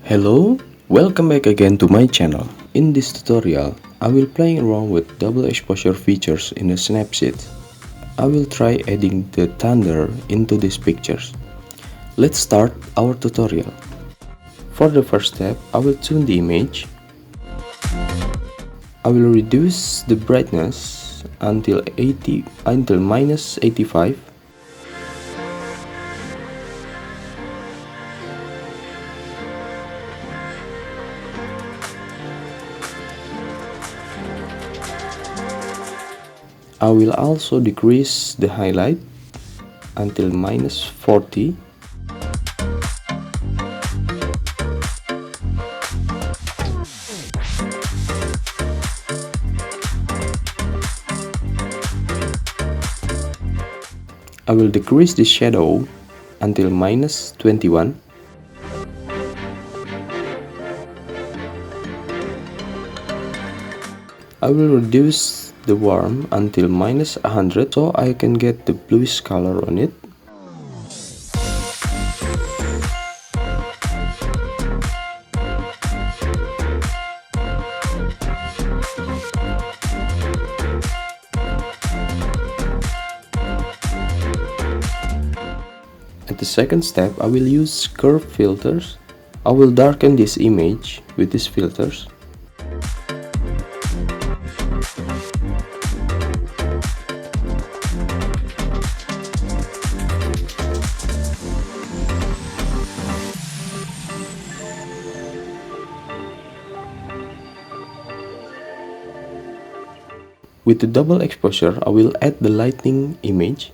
Hello, welcome back again to my channel. In this tutorial, I will play around with double exposure features in the Snapseed. I will try adding the thunder into these pictures. Let's start our tutorial. For the first step, I will tune the image. I will reduce the brightness until minus 85. I will also decrease the highlight until minus 40. I will decrease the shadow until minus 21. I will reduce the warmth until minus 100 so I can get the bluish color on it. At the second step, I will use curve filters. I will darken this image with these filters. With the double exposure, I will add the lightning image.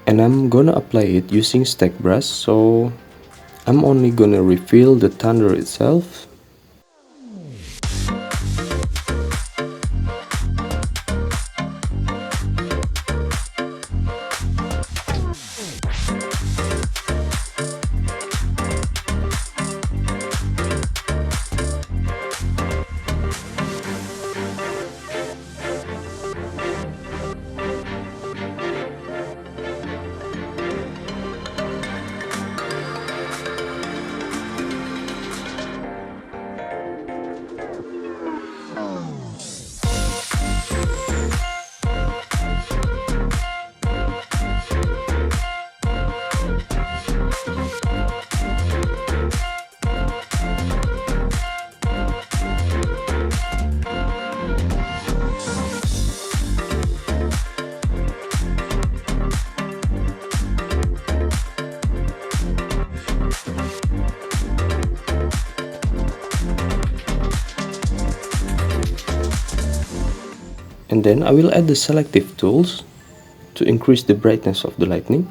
And I'm gonna apply it using stack brush, so I'm only gonna refill the thunder itself. And then I will add the selective tools to increase the brightness of the lightning.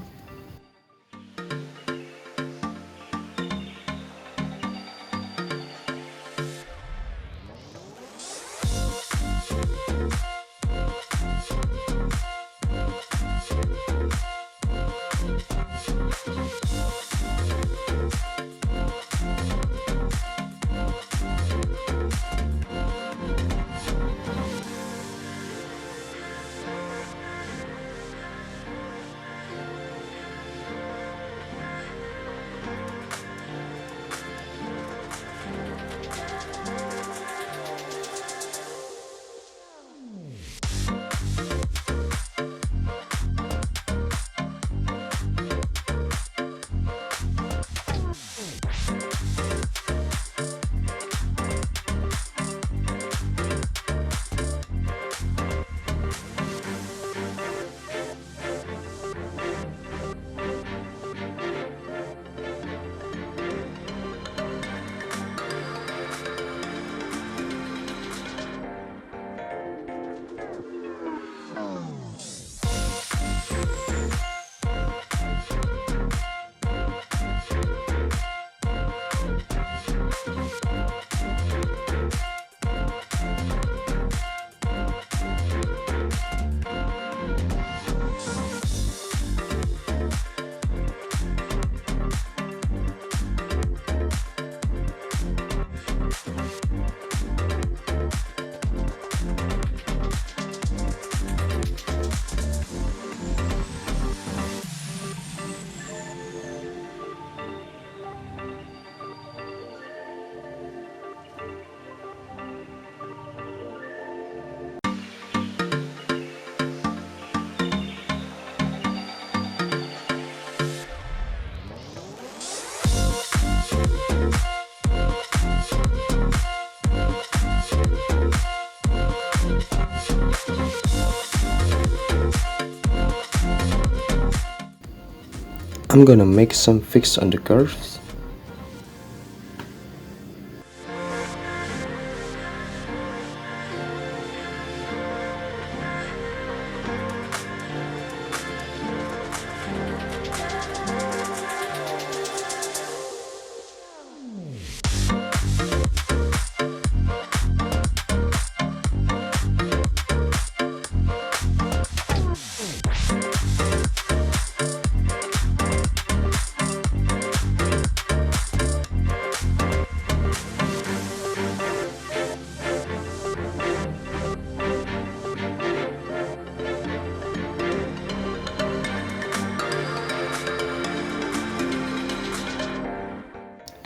I'm gonna make some fix on the curves.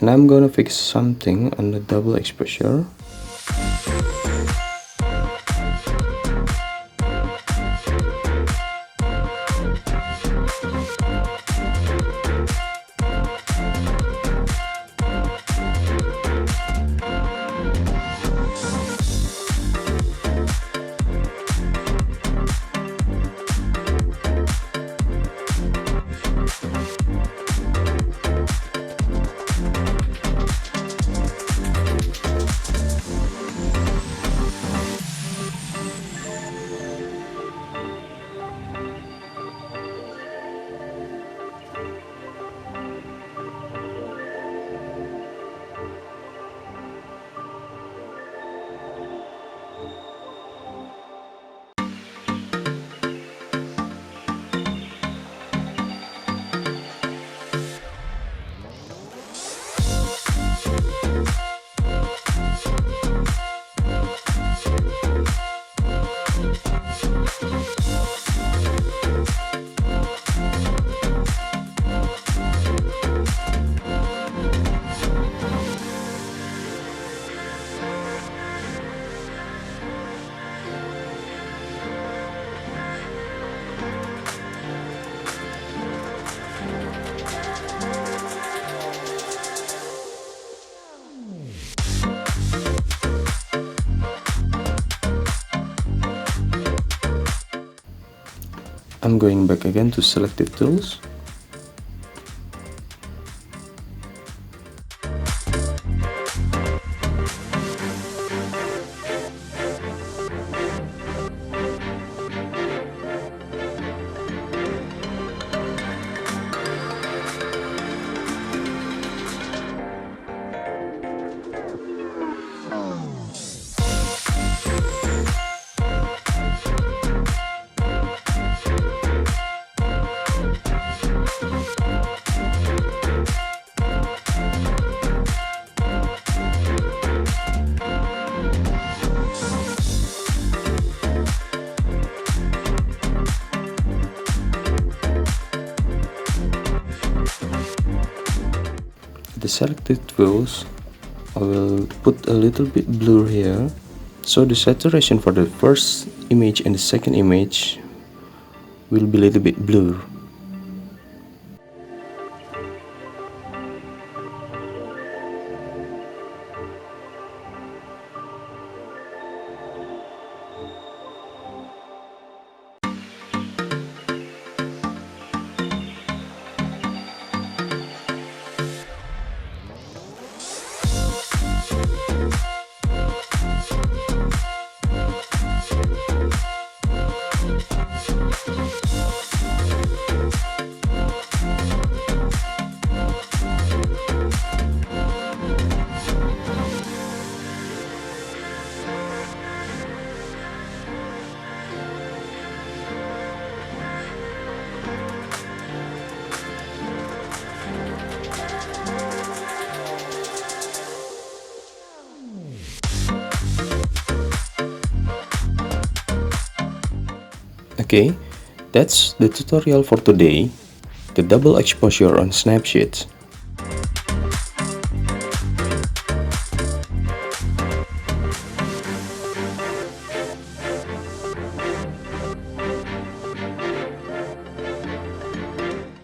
And I'm gonna fix something on the double exposure. I'm going back again to selected tools. The selected tools, I will put a little bit blur here, so the saturation for the first image and the second image will be a little bit blur. Okay, that's the tutorial for today, the double exposure on Snapseed.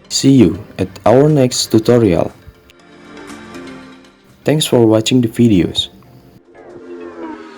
See you at our next tutorial. Thanks for watching the videos.